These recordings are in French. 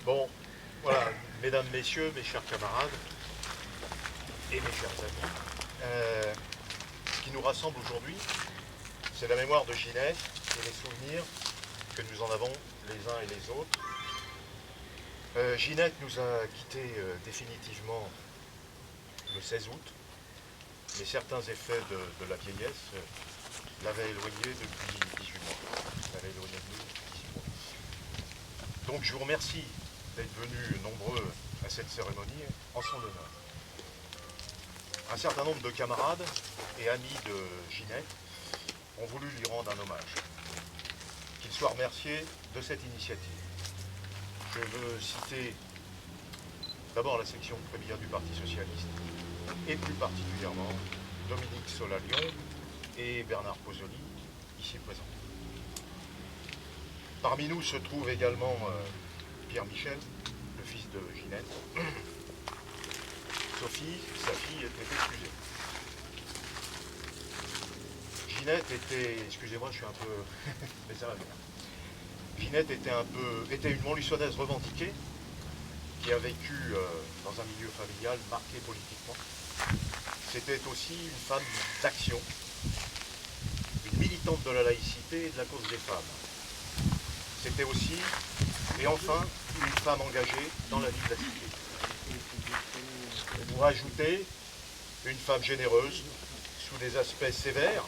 Bon, voilà, mesdames, messieurs, mes chers camarades et mes chers amis, ce qui nous rassemble aujourd'hui, c'est la mémoire de Ginette et les souvenirs que nous en avons les uns et les autres. Ginette nous a quittés définitivement le 16 août, mais certains effets de la vieillesse l'avaient éloignée depuis 18 mois. L'avaient éloignée de nous depuis 18 mois. Donc je vous remercie d'être venus nombreux à cette cérémonie en son honneur. Un certain nombre de camarades et amis de Ginette ont voulu lui rendre un hommage. Qu'il soit remercié de cette initiative. Je veux citer d'abord la section Prévia du Parti Socialiste et plus particulièrement Dominique Solalion et Bernard Pozzoli, ici présents. Parmi nous se trouve également Pierre Michel, le fils de Ginette. Sophie, sa fille, était excusée. Ginette était, excusez-moi, je suis un peu, mais ça va bien. Ginette était une Montluçonnaise revendiquée qui a vécu dans un milieu familial marqué politiquement. C'était aussi une femme d'action, une militante de la laïcité et de la cause des femmes. C'était aussi, et enfin, une femme engagée dans la vie de la cité. Pour ajouter, une femme généreuse, sous des aspects sévères,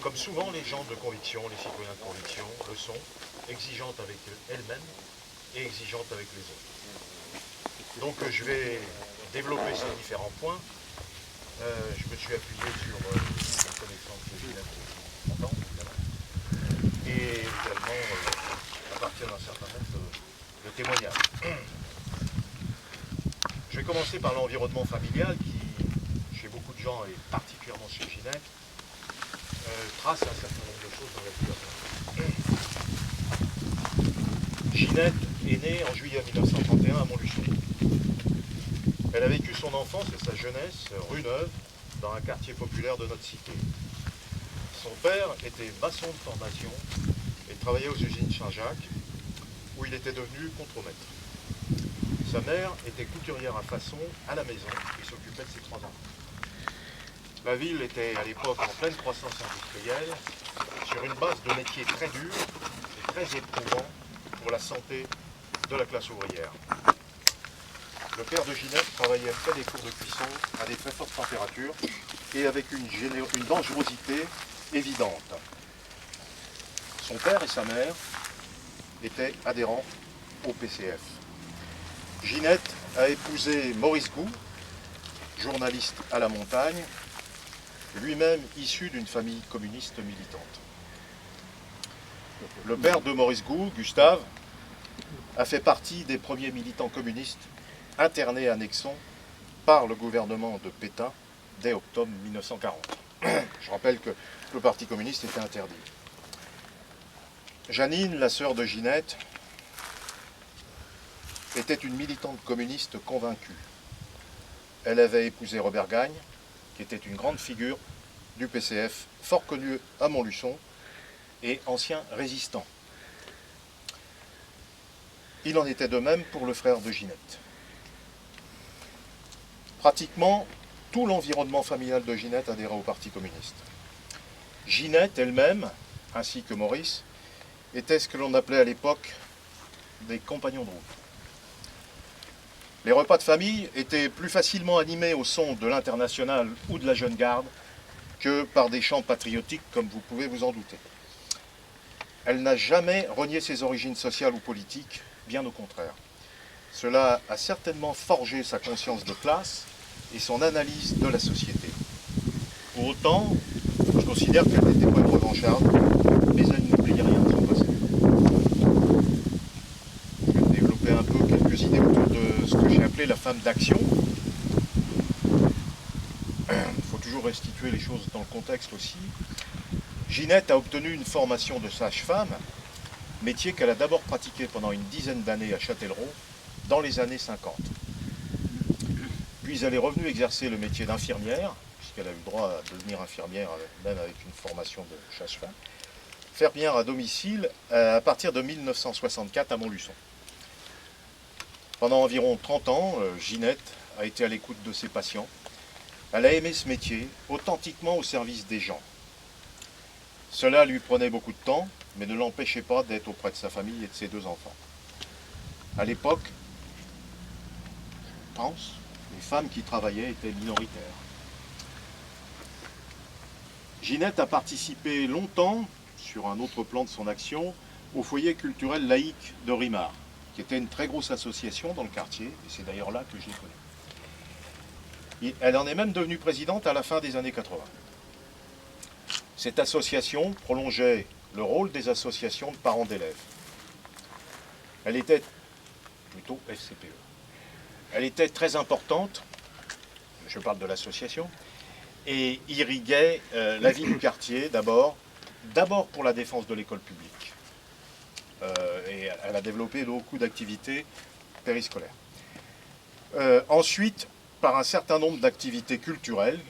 comme souvent les gens de conviction, les citoyens de conviction le sont, exigeante avec elle-même et exigeante avec les autres. Donc je vais développer ces différents points. Je me suis appuyé sur la connaissance de Ginette et également à partir d'un certain nombre de témoignages. Je vais commencer par l'environnement familial qui, chez beaucoup de gens et particulièrement chez Ginette, trace un certain nombre de choses dans la vie. Ginette est née en juillet 1931 à Montluçon. Elle a vécu son enfance et sa jeunesse rue Neuve, dans un quartier populaire de notre cité. Son père était maçon de formation et travaillait aux usines Saint-Jacques, où il était devenu contremaître. Sa mère était couturière à façon à la maison et s'occupait de ses 3 enfants. La ville était à l'époque en pleine croissance industrielle, sur une base de métiers très durs et très éprouvants pour la santé de la classe ouvrière. Le père de Ginette travaillait près des fours de cuisson à des très fortes températures et avec une dangerosité évidente. Son père et sa mère étaient adhérents au PCF. Ginette a épousé Maurice Goux, journaliste à la Montagne, lui-même issu d'une famille communiste militante. Le père de Maurice Goux, Gustave, a fait partie des premiers militants communistes internés à Nexon par le gouvernement de Pétain dès octobre 1940. Je rappelle que le Parti communiste était interdit. Janine, la sœur de Ginette, était une militante communiste convaincue. Elle avait épousé Robert Gagne, qui était une grande figure du PCF, fort connu à Montluçon et ancien résistant. Il en était de même pour le frère de Ginette. Pratiquement tout l'environnement familial de Ginette adhérait au Parti communiste. Ginette elle-même, ainsi que Maurice, étaient ce que l'on appelait à l'époque des compagnons de route. Les repas de famille étaient plus facilement animés au son de l'Internationale ou de la Jeune Garde que par des chants patriotiques, comme vous pouvez vous en douter. Elle n'a jamais renié ses origines sociales ou politiques, bien au contraire. Cela a certainement forgé sa conscience de classe et son analyse de la société. Pour autant, je considère qu'elle n'était pas une revancharde, mais elle n'oubliait rien de son passé. Je vais développer un peu quelques idées autour de ce que j'ai appelé la femme d'action. Il faut toujours restituer les choses dans le contexte aussi. Ginette a obtenu une formation de sage-femme, métier qu'elle a d'abord pratiqué pendant une dizaine d'années à Châtellerault, dans les années 50. Puis elle est revenue exercer le métier d'infirmière, puisqu'elle a eu le droit de devenir infirmière, même avec une formation de sage-femme, infirmière à domicile à partir de 1964 à Montluçon. Pendant environ 30 ans, Ginette a été à l'écoute de ses patients. Elle a aimé ce métier, authentiquement au service des gens. Cela lui prenait beaucoup de temps, mais ne l'empêchait pas d'être auprès de sa famille et de ses 2 enfants. À l'époque, en France, les femmes qui travaillaient étaient minoritaires. Ginette a participé longtemps, sur un autre plan de son action, au foyer culturel laïque de Rimard, qui était une très grosse association dans le quartier, et c'est d'ailleurs là que je l'ai connue. Elle en est même devenue présidente à la fin des années 80. Cette association prolongeait le rôle des associations de parents d'élèves. Elle était plutôt FCPE. Elle était très importante, je parle de l'association, et irriguait la vie du quartier d'abord pour la défense de l'école publique. Et elle a développé beaucoup d'activités périscolaires. Ensuite, par un certain nombre d'activités culturelles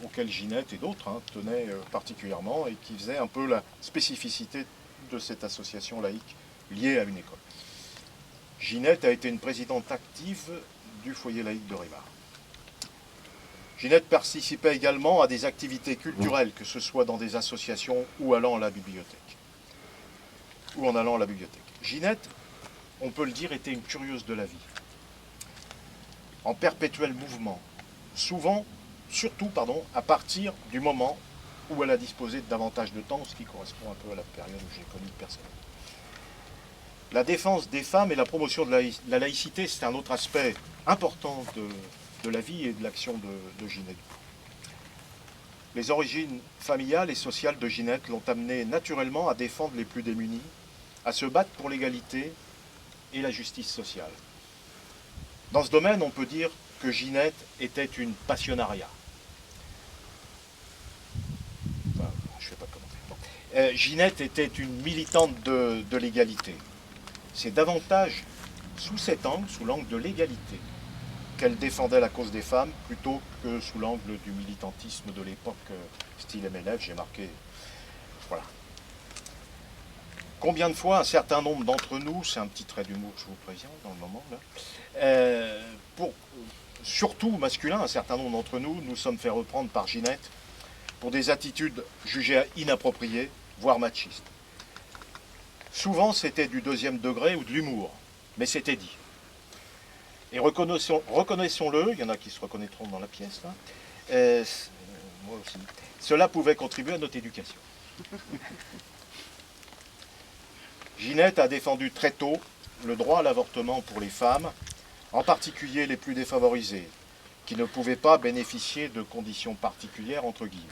auxquelles Ginette et d'autres tenaient particulièrement et qui faisaient un peu la spécificité de cette association laïque liée à une école. Ginette a été une présidente active du foyer laïque de Rimard. Ginette participait également à des activités culturelles, que ce soit dans des associations ou allant à la bibliothèque. Ou en allant à la bibliothèque. Ginette, on peut le dire, était une curieuse de la vie. En perpétuel mouvement. Souvent, surtout, à partir du moment où elle a disposé de davantage de temps, ce qui correspond un peu à la période où j'ai connu personnellement. La défense des femmes et la promotion de la laïcité, c'est un autre aspect important de la vie et de l'action de Ginette. Les origines familiales et sociales de Ginette l'ont amenée naturellement à défendre les plus démunis, à se battre pour l'égalité et la justice sociale. Dans ce domaine, on peut dire que Ginette était une passionnariat. Enfin, je ne fais pas de commentaire. Ginette était une militante de l'égalité. C'est davantage sous cet angle, sous l'angle de l'égalité, qu'elle défendait la cause des femmes, plutôt que sous l'angle du militantisme de l'époque, style MLF, j'ai marqué. Voilà. Combien de fois un certain nombre d'entre nous, c'est un petit trait d'humour que je vous présente dans le moment, là, surtout masculin, un certain nombre d'entre nous, nous sommes fait reprendre par Ginette pour des attitudes jugées inappropriées, voire machistes. Souvent, c'était du 2e degré ou de l'humour, mais c'était dit. Et reconnaissons-le, il y en a qui se reconnaîtront dans la pièce, là, moi aussi, cela pouvait contribuer à notre éducation. Ginette a défendu très tôt le droit à l'avortement pour les femmes, en particulier les plus défavorisées, qui ne pouvaient pas bénéficier de conditions particulières, entre guillemets.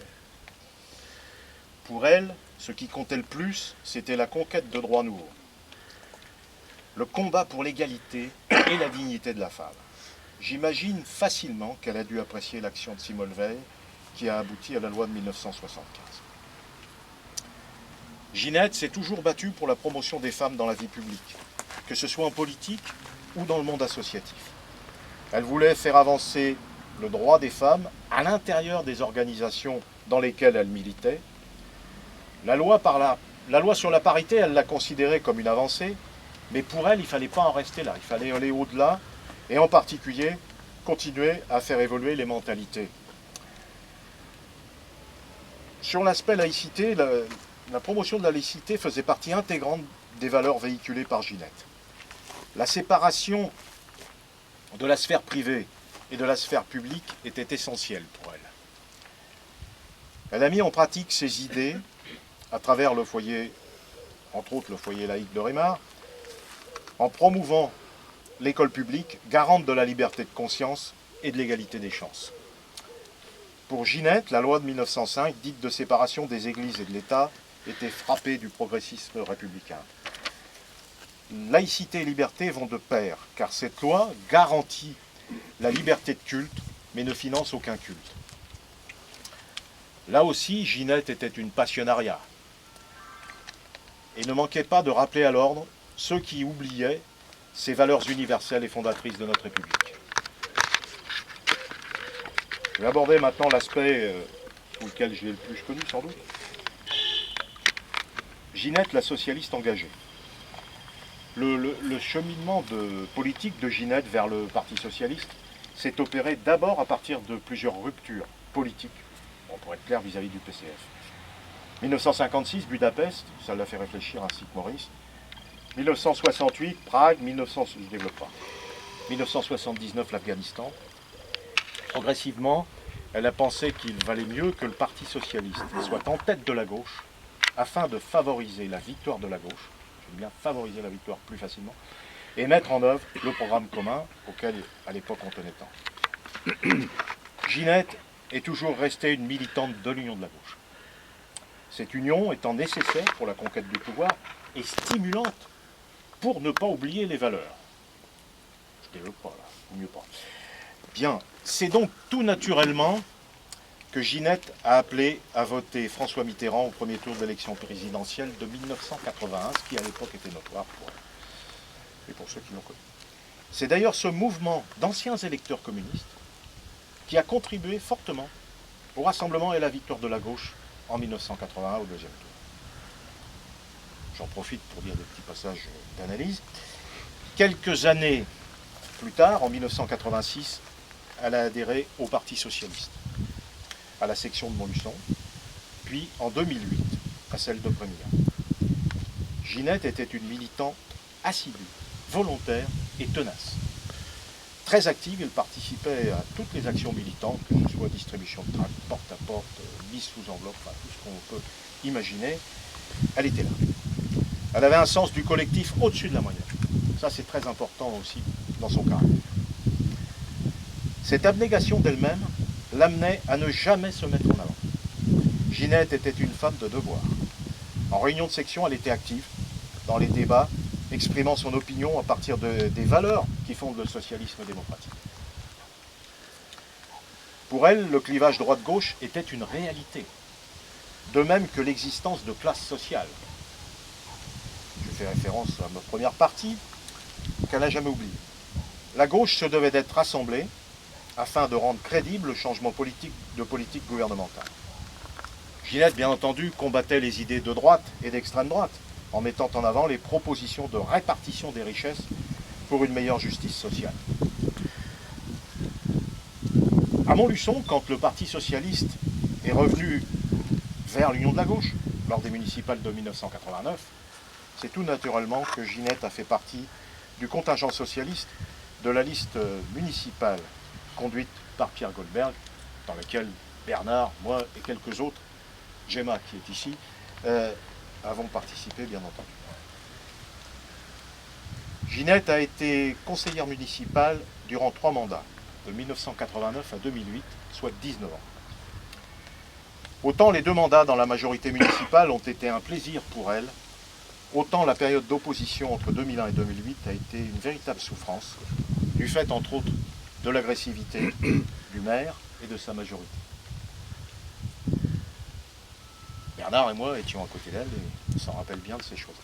Pour elle, ce qui comptait le plus, c'était la conquête de droits nouveaux. Le combat pour l'égalité et la dignité de la femme. J'imagine facilement qu'elle a dû apprécier l'action de Simone Veil, qui a abouti à la loi de 1975. Ginette s'est toujours battue pour la promotion des femmes dans la vie publique, que ce soit en politique ou dans le monde associatif. Elle voulait faire avancer le droit des femmes à l'intérieur des organisations dans lesquelles elle militait. La loi sur la parité, elle l'a considérée comme une avancée, mais pour elle, il ne fallait pas en rester là, il fallait aller au-delà, et en particulier, continuer à faire évoluer les mentalités. Sur l'aspect laïcité, la promotion de la laïcité faisait partie intégrante des valeurs véhiculées par Ginette. La séparation de la sphère privée et de la sphère publique était essentielle pour elle. Elle a mis en pratique ces idées à travers le foyer, entre autres le foyer laïque de Rimard, en promouvant l'école publique, garante de la liberté de conscience et de l'égalité des chances. Pour Ginette, la loi de 1905, dite de séparation des églises et de l'État, était frappée du progressisme républicain. Laïcité et liberté vont de pair, car cette loi garantit la liberté de culte, mais ne finance aucun culte. Là aussi, Ginette était une passionnariat, et ne manquait pas de rappeler à l'ordre ceux qui oubliaient ces valeurs universelles et fondatrices de notre République. Je vais aborder maintenant l'aspect pour lequel je l'ai le plus connu, sans doute. Ginette, la socialiste engagée. Le cheminement politique de Ginette vers le Parti socialiste s'est opéré d'abord à partir de plusieurs ruptures politiques, bon, pour être clair vis-à-vis du PCF. 1956, Budapest, ça l'a fait réfléchir ainsi que Maurice. 1968, Prague, je ne développe pas. 1979, l'Afghanistan. Progressivement, elle a pensé qu'il valait mieux que le Parti socialiste soit en tête de la gauche afin de favoriser la victoire de la gauche, j'aime bien favoriser la victoire plus facilement, et mettre en œuvre le programme commun auquel, à l'époque, on tenait tant. Ginette est toujours restée une militante de l'union de la gauche. Cette union étant nécessaire pour la conquête du pouvoir et stimulante pour ne pas oublier les valeurs. Je ne développe pas là, ou mieux pas. Bien, c'est donc tout naturellement que Ginette a appelé à voter François Mitterrand au premier tour de l'élection présidentielle de 1981, ce qui à l'époque était notoire pour elle, et pour ceux qui l'ont connu. C'est d'ailleurs ce mouvement d'anciens électeurs communistes qui a contribué fortement au rassemblement et à la victoire de la gauche en 1981 au deuxième tour. J'en profite pour dire des petits passages d'analyse. Quelques années plus tard, en 1986, elle a adhéré au Parti socialiste, à la section de Montluçon, puis en 2008, à celle de Prémillard. Ginette était une militante assidue, volontaire et tenace. Très active, elle participait à toutes les actions militantes, que ce soit distribution de tracts, porte-à-porte, mise sous enveloppe, enfin, tout ce qu'on peut imaginer. Elle était là. Elle avait un sens du collectif au-dessus de la moyenne. Ça, c'est très important aussi dans son caractère. Cette abnégation d'elle-même l'amenait à ne jamais se mettre en avant. Ginette était une femme de devoir. En réunion de section, elle était active dans les débats, exprimant son opinion à partir des valeurs qui fondent le socialisme démocratique. Pour elle, le clivage droite-gauche était une réalité, de même que l'existence de classes sociales. Je fais référence à ma première partie, qu'elle n'a jamais oubliée. La gauche se devait d'être rassemblée afin de rendre crédible le changement de politique gouvernementale. Ginette, bien entendu, combattait les idées de droite et d'extrême droite, en mettant en avant les propositions de répartition des richesses pour une meilleure justice sociale. À Montluçon, quand le Parti socialiste est revenu vers l'union de la gauche, lors des municipales de 1989, c'est tout naturellement que Ginette a fait partie du contingent socialiste de la liste municipale conduite par Pierre Goldberg, dans laquelle Bernard, moi et quelques autres, Gemma qui est ici, avons participé bien entendu. Ginette a été conseillère municipale durant 3 mandats, de 1989 à 2008, soit 19 ans. Autant les 2 mandats dans la majorité municipale ont été un plaisir pour elle, autant la période d'opposition entre 2001 et 2008 a été une véritable souffrance, du fait entre autres de l'agressivité du maire et de sa majorité. Bernard et moi étions à côté d'elle et on s'en rappelle bien de ces choses.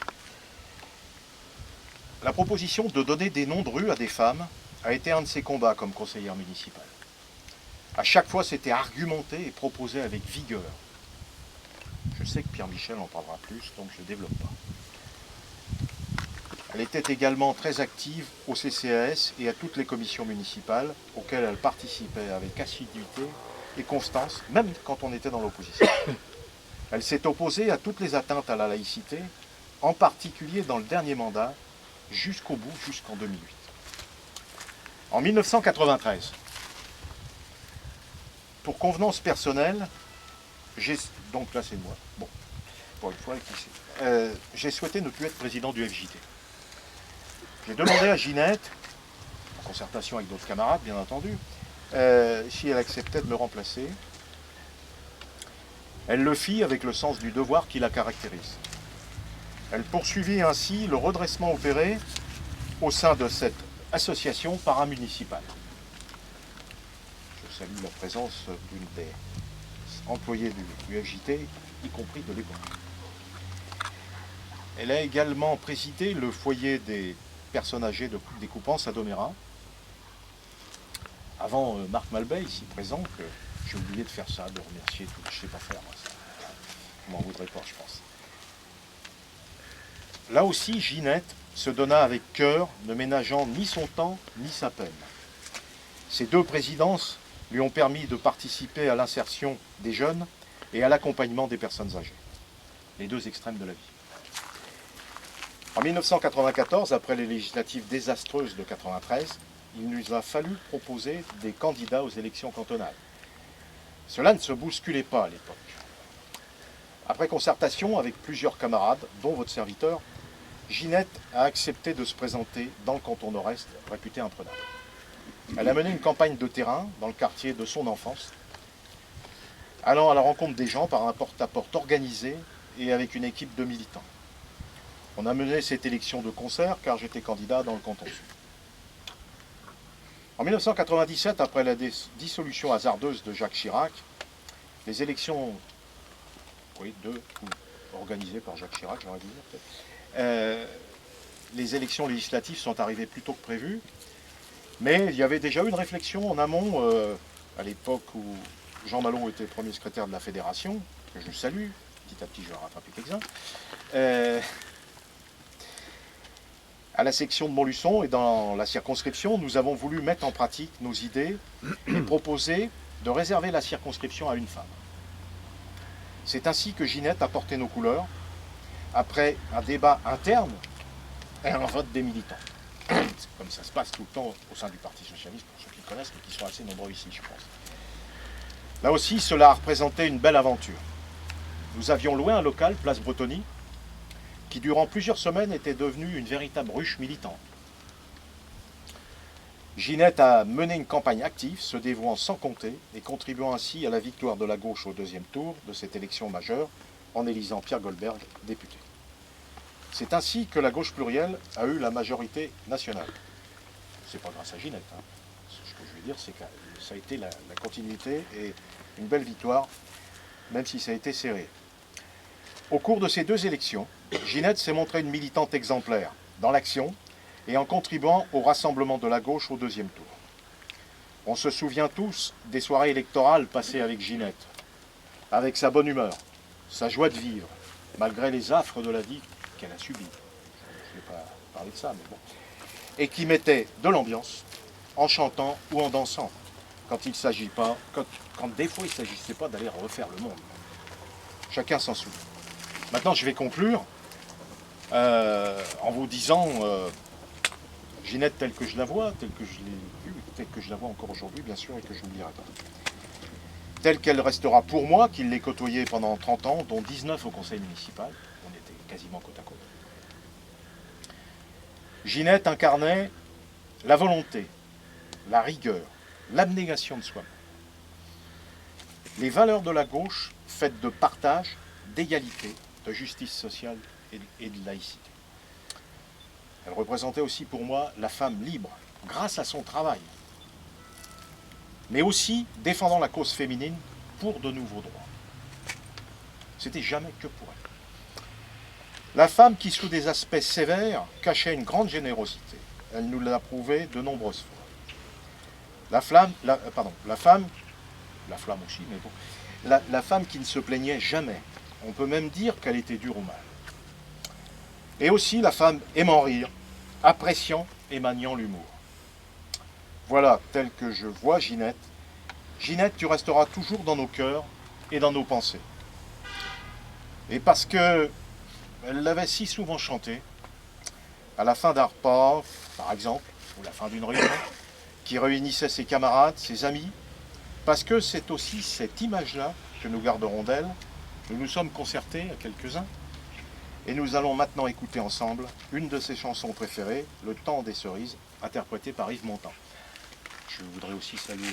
La proposition de donner des noms de rues à des femmes a été un de ses combats comme conseillère municipale. À chaque fois, c'était argumenté et proposé avec vigueur. Je sais que Pierre Michel en parlera plus, donc je ne développe pas. Elle était également très active au CCAS et à toutes les commissions municipales auxquelles elle participait avec assiduité et constance, même quand on était dans l'opposition. Elle s'est opposée à toutes les atteintes à la laïcité, en particulier dans le dernier mandat, jusqu'au bout, jusqu'en 2008. En 1993, pour convenance personnelle, donc là c'est moi, bon, pour une fois, j'ai souhaité ne plus être président du FJT. J'ai demandé à Ginette, en concertation avec d'autres camarades bien entendu, si elle acceptait de me remplacer. Elle le fit avec le sens du devoir qui la caractérise. Elle poursuivit ainsi le redressement opéré au sein de cette association paramunicipale. Je salue la présence d'une des employés du FJT, y compris de l'époque. Elle a également présidé le foyer des personnes âgées de Découpance à Domérat. Avant Marc Malbey, ici présent, que j'ai oublié de faire ça, de remercier tout. Je ne sais pas faire, moi, ça. Je m'en voudrais pas, je pense. Là aussi, Ginette se donna avec cœur, ne ménageant ni son temps ni sa peine. Ces 2 présidences lui ont permis de participer à l'insertion des jeunes et à l'accompagnement des personnes âgées. Les 2 extrêmes de la vie. En 1994, après les législatives désastreuses de 1993, il nous a fallu proposer des candidats aux élections cantonales. Cela ne se bousculait pas à l'époque. Après concertation avec plusieurs camarades, dont votre serviteur, Ginette a accepté de se présenter dans le canton nord-est, réputé imprenable. Elle a mené une campagne de terrain dans le quartier de son enfance, allant à la rencontre des gens par un porte-à-porte organisé et avec une équipe de militants. On a mené cette élection de concert car j'étais candidat dans le canton sud. En 1997, après la dissolution hasardeuse de Jacques Chirac, les élections organisées par Jacques Chirac, j'aurais dû dire peut-être, les élections législatives sont arrivées plus tôt que prévu, mais il y avait déjà eu une réflexion en amont, à l'époque où Jean Malot était premier secrétaire de la fédération, que je salue, petit à petit je vais rattraper quelques-uns, à la section de Montluçon et dans la circonscription, nous avons voulu mettre en pratique nos idées et proposer de réserver la circonscription à une femme. C'est ainsi que Ginette a porté nos couleurs, après un débat interne et un vote des militants. C'est comme ça se passe tout le temps au sein du Parti Socialiste, pour ceux qui le connaissent, mais qui sont assez nombreux ici, je pense. Là aussi, cela a représenté une belle aventure. Nous avions loué un local, place Bretonnie, qui durant plusieurs semaines était devenu une véritable ruche militante. Ginette a mené une campagne active, se dévouant sans compter et contribuant ainsi à la victoire de la gauche au 2e tour de cette élection majeure en élisant Pierre Goldberg député. C'est ainsi que la gauche plurielle a eu la majorité nationale. C'est pas grâce à Ginette. Hein. Ce que je veux dire, c'est que ça a été la continuité et une belle victoire, même si ça a été serré. Au cours de ces 2 élections, Ginette s'est montrée une militante exemplaire dans l'action et en contribuant au rassemblement de la gauche au 2e tour. On se souvient tous des soirées électorales passées avec Ginette, avec sa bonne humeur, sa joie de vivre, malgré les affres de la vie qu'elle a subies. Je ne vais pas parler de ça, mais bon. Et qui mettait de l'ambiance en chantant ou en dansant, quand il s'agit pas, quand des fois il ne s'agissait pas d'aller refaire le monde. Chacun s'en souvient. Maintenant, je vais conclure en vous disant, Ginette telle que je la vois, telle que je l'ai vue, telle que je la vois encore aujourd'hui, bien sûr, et que je n'oublierai pas. Telle qu'elle restera pour moi, qui l'ai côtoyée pendant 30 ans, dont 19 au conseil municipal, on était quasiment côte à côte. Ginette incarnait la volonté, la rigueur, l'abnégation de soi-même. Les valeurs de la gauche faites de partage, d'égalité, de justice sociale et de laïcité. Elle représentait aussi pour moi la femme libre, grâce à son travail, mais aussi défendant la cause féminine pour de nouveaux droits. C'était jamais que pour elle. La femme qui, sous des aspects sévères, cachait une grande générosité. Elle nous l'a prouvé de nombreuses fois. La femme aussi, mais bon, la femme qui ne se plaignait jamais. On peut même dire qu'elle était dure au mal. Et aussi la femme aimant rire, appréciant et maniant l'humour. Voilà, tel que je vois Ginette. Ginette, tu resteras toujours dans nos cœurs et dans nos pensées. Et parce que elle l'avait si souvent chanté, à la fin d'un repas, par exemple, ou la fin d'une réunion, qui réunissait ses camarades, ses amis, parce que c'est aussi cette image-là que nous garderons d'elle. Nous nous sommes concertés à quelques-uns, et nous allons maintenant écouter ensemble une de ses chansons préférées, Le Temps des Cerises, interprétée par Yves Montand. Je voudrais aussi saluer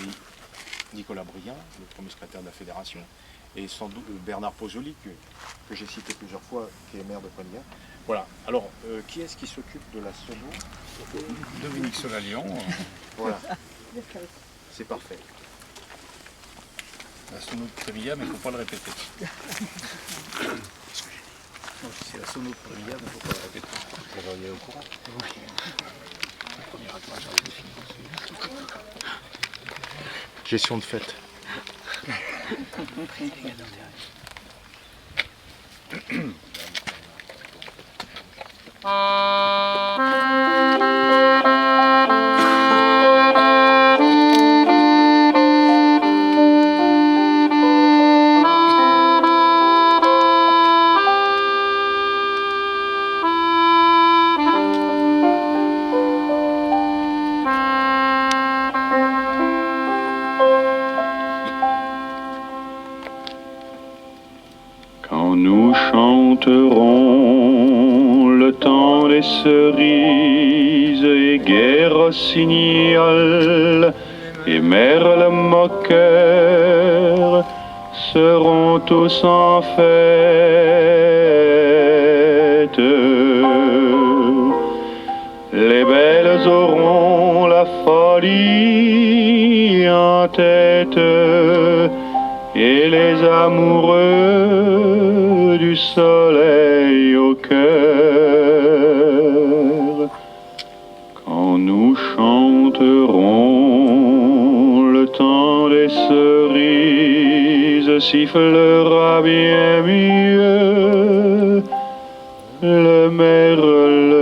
Nicolas Briand, le premier secrétaire de la fédération, et sans doute Bernard Pozzoli, que j'ai cité plusieurs fois, qui est maire de Poignard. Voilà. Alors, qui est-ce qui s'occupe de la sono? Dominique Solalion. Voilà. C'est parfait. La sono de Prévilla, mais il ne faut pas le répéter. C'est la sono de Prévilla, mais il ne faut pas le répéter. Vous auriez au courant. Gestion de fête. des cerises et gai rossignol et merle moqueur seront tous en fête. Les belles auront la folie en tête et les amoureux du soleil au cœur. Quand nous chanterons, le temps des cerises sifflera bien mieux le merle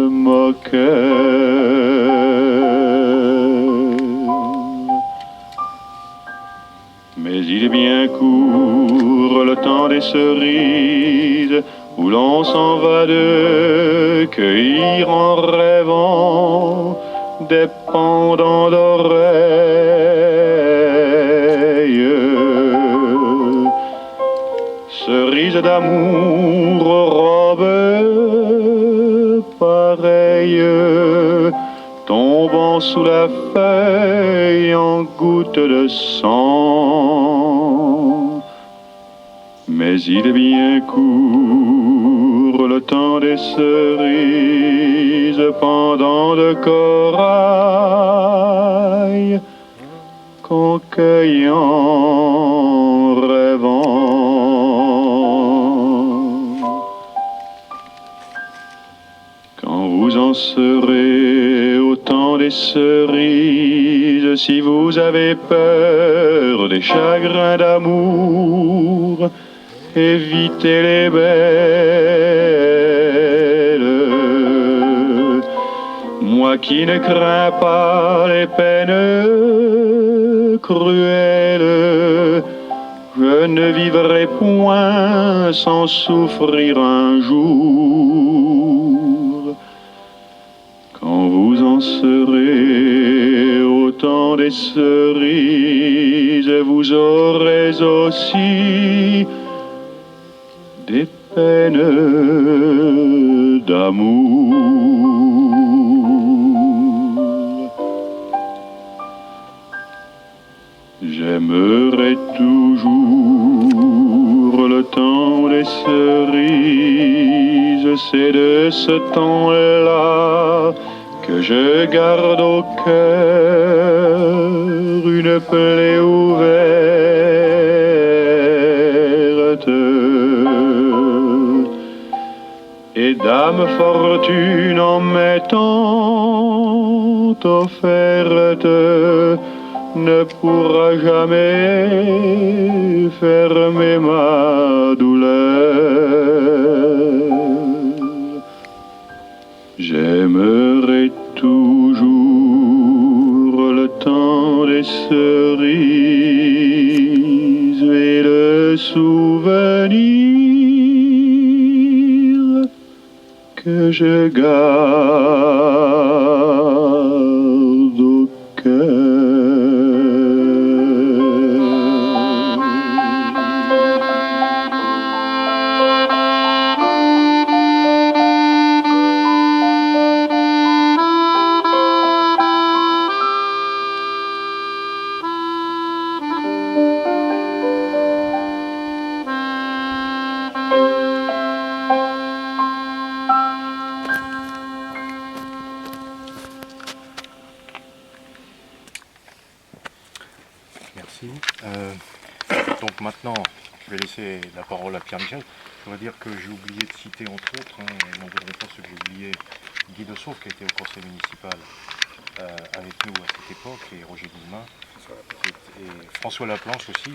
moqueur. Mais il est bien court le temps des cerises où l'on s'en va de cueillir en rêvant des pendants d'oreilles. Cerises d'amour aux robes pareilles, tombant sous la feuille en gouttes de sang. Mais il est bien court le temps des cerises pendant de corail qu'on cueille en rêvant. Quand vous en serez au temps des cerises, si vous avez peur des chagrins d'amour, évitez les belles. Moi qui ne crains pas les peines cruelles, je ne vivrai point sans souffrir un jour. Quand vous en serez au temps des cerises, vous aurez aussi des peines d'amour. J'aimerai toujours le temps des cerises, c'est de ce temps-là que je garde au cœur une plaie ouverte. Et Dame Fortune en m'étant offerte ne pourra jamais fermer ma douleur. J'aimerai toujours le temps des cerises et le souvenir que je garde au cœur. Merci. Donc maintenant, je vais laisser la parole à Pierre-Michel. Je voudrais dire que j'ai oublié de citer, entre autres, ils n'en voudront pas ceux que j'ai oublié, Guy de Sauve, qui était au conseil municipal avec nous à cette époque, et Roger Guillemin, et François Laplanche aussi.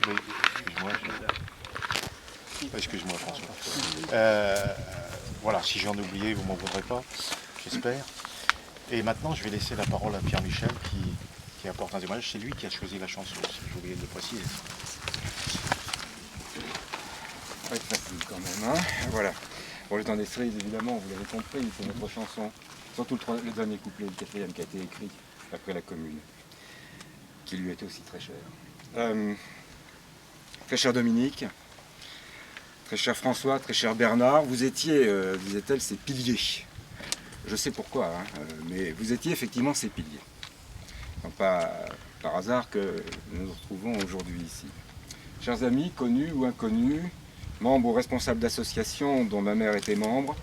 Excuse-moi François. Voilà, si j'en ai oublié, vous ne m'en voudrez pas, j'espère. Et maintenant, je vais laisser la parole à Pierre-Michel qui apporte un témoignage. C'est lui qui a choisi la chanson, si j'ai oublié de le préciser. Ça va être facile quand même, hein. Voilà. Bon, le temps des cerises, évidemment, vous l'avez compris, c'est notre chanson. Surtout le dernier couplet, le quatrième, qui a été écrit après la Commune, qui lui était aussi très cher. Très cher Dominique, très cher François, très cher Bernard, vous étiez, disait-elle, ces piliers. Je sais pourquoi, hein, mais vous étiez effectivement ces piliers. Non pas par hasard que nous nous retrouvons aujourd'hui ici. Chers amis, connus ou inconnus, membres ou responsables d'associations dont ma mère était membre,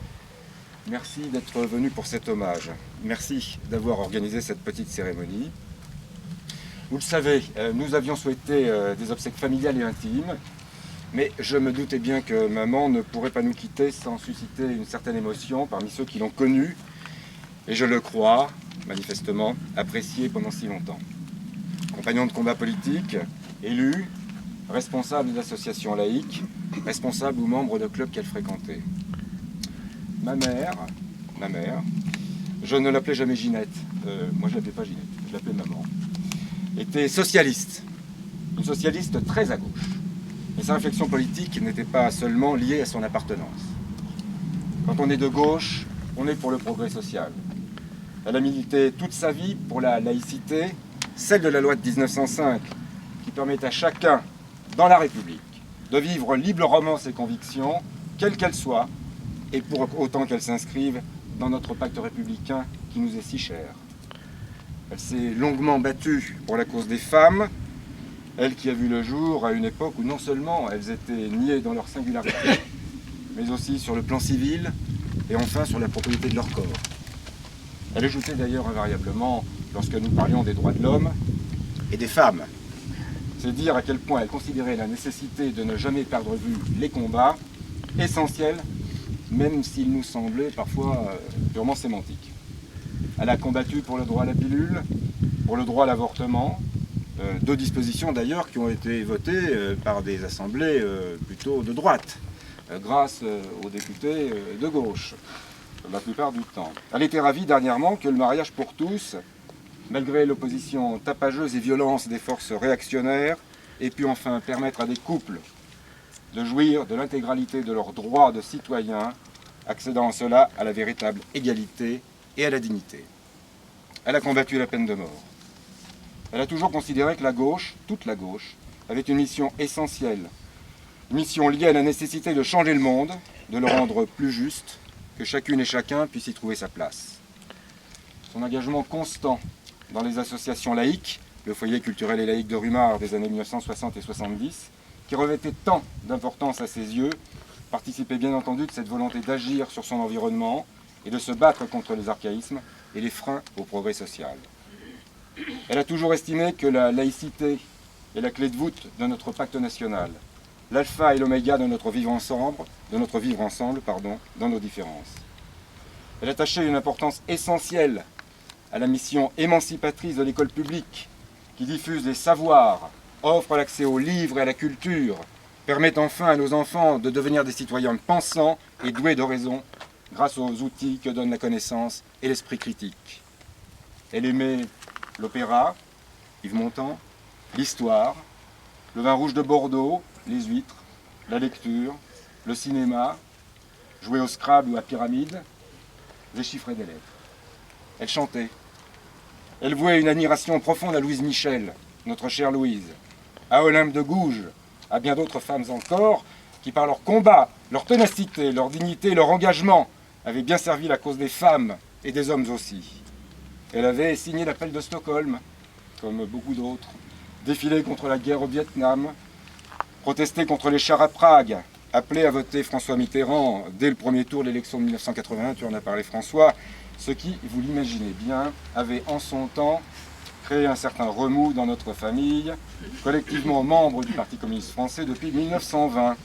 merci d'être venus pour cet hommage. Merci d'avoir organisé cette petite cérémonie. Vous le savez, nous avions souhaité des obsèques familiales et intimes, mais je me doutais bien que maman ne pourrait pas nous quitter sans susciter une certaine émotion parmi ceux qui l'ont connue, et je le crois, manifestement, appréciée pendant si longtemps. Compagnon de combat politique, élu, responsable d'associations laïques, responsable ou membre de clubs qu'elle fréquentait. Ma mère, je ne l'appelais jamais Ginette, moi je ne l'appelais pas Ginette, je l'appelais maman, était socialiste, une socialiste très à gauche. Mais sa réflexion politique n'était pas seulement liée à son appartenance. Quand on est de gauche, on est pour le progrès social. Elle a milité toute sa vie pour la laïcité, celle de la loi de 1905, qui permet à chacun, dans la République, de vivre librement ses convictions, quelles qu'elles soient, et pour autant qu'elles s'inscrivent dans notre pacte républicain qui nous est si cher. Elle s'est longuement battue pour la cause des femmes, elle qui a vu le jour à une époque où non seulement elles étaient niées dans leur singularité, mais aussi sur le plan civil et enfin sur la propriété de leur corps. Elle ajoutait d'ailleurs invariablement, lorsque nous parlions des droits de l'homme et des femmes, c'est dire à quel point elle considérait la nécessité de ne jamais perdre de vue les combats, essentiels, même s'ils nous semblaient parfois purement sémantiques. Elle a combattu pour le droit à la pilule, pour le droit à l'avortement, deux dispositions d'ailleurs qui ont été votées par des assemblées plutôt de droite, grâce aux députés de gauche, la plupart du temps. Elle était ravie dernièrement que le mariage pour tous, malgré l'opposition tapageuse et violence des forces réactionnaires, ait pu enfin permettre à des couples de jouir de l'intégralité de leurs droits de citoyens, accédant en cela à la véritable égalité et à la dignité. Elle a combattu la peine de mort. Elle a toujours considéré que la gauche, toute la gauche, avait une mission essentielle, une mission liée à la nécessité de changer le monde, de le rendre plus juste, que chacune et chacun puisse y trouver sa place. Son engagement constant dans les associations laïques, le foyer culturel et laïque de Rumard des années 1960 et 70, qui revêtait tant d'importance à ses yeux, participait bien entendu de cette volonté d'agir sur son environnement et de se battre contre les archaïsmes et les freins au progrès social. Elle a toujours estimé que la laïcité est la clé de voûte de notre pacte national, l'alpha et l'oméga de notre vivre ensemble, dans nos différences. Elle attachait une importance essentielle à la mission émancipatrice de l'école publique, qui diffuse les savoirs, offre l'accès aux livres et à la culture, permet enfin à nos enfants de devenir des citoyens pensants et doués de raison, grâce aux outils que donnent la connaissance et l'esprit critique. Elle aimait l'opéra, Yves Montand, l'histoire, le vin rouge de Bordeaux, les huîtres, la lecture, le cinéma, jouer au Scrabble ou à Pyramide, déchiffrer des lettres. Elle chantait. Elle vouait une admiration profonde à Louise Michel, notre chère Louise, à Olympe de Gouges, à bien d'autres femmes encore, qui par leur combat, leur ténacité, leur dignité, leur engagement, avaient bien servi la cause des femmes et des hommes aussi. Elle avait signé l'appel de Stockholm, comme beaucoup d'autres, défilé contre la guerre au Vietnam, protesté contre les chars à Prague, appelé à voter François Mitterrand dès le premier tour de l'élection de 1981, tu en as parlé François, ce qui, vous l'imaginez bien, avait en son temps créé un certain remous dans notre famille, collectivement membre du Parti communiste français depuis 1920.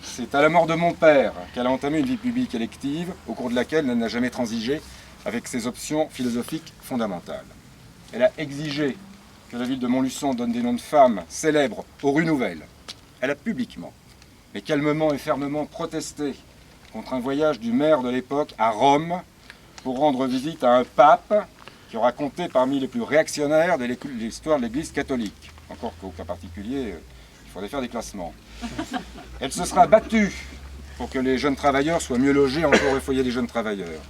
C'est à la mort de mon père qu'elle a entamé une vie publique élective, au cours de laquelle elle n'a jamais transigé avec ses options philosophiques fondamentales. Elle a exigé que la ville de Montluçon donne des noms de femmes célèbres aux rues nouvelles. Elle a publiquement, mais calmement et fermement protesté contre un voyage du maire de l'époque à Rome pour rendre visite à un pape qui aura compté parmi les plus réactionnaires de l'histoire de l'Église catholique. Encore qu'au cas particulier, il faudrait faire des classements. Elle se sera battue pour que les jeunes travailleurs soient mieux logés encore au foyer des jeunes travailleurs.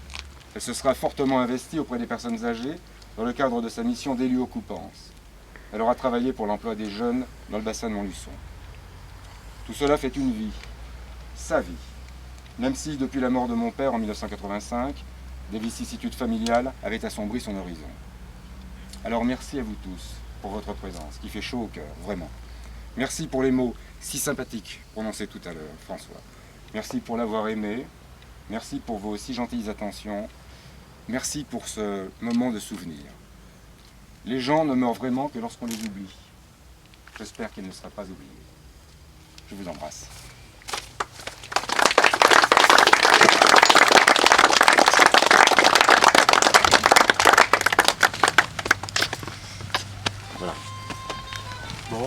Elle se sera fortement investie auprès des personnes âgées dans le cadre de sa mission d'élue occupance. Elle aura travaillé pour l'emploi des jeunes dans le bassin de Montluçon. Tout cela fait une vie, sa vie. Même si, depuis la mort de mon père en 1985, des vicissitudes familiales avaient assombri son horizon. Alors merci à vous tous pour votre présence, qui fait chaud au cœur, vraiment. Merci pour les mots si sympathiques prononcés tout à l'heure, François. Merci pour l'avoir aimé. Merci pour vos si gentilles attentions. Merci pour ce moment de souvenir. Les gens ne meurent vraiment que lorsqu'on les oublie. J'espère qu'il ne sera pas oublié. Je vous embrasse. Voilà. Bon.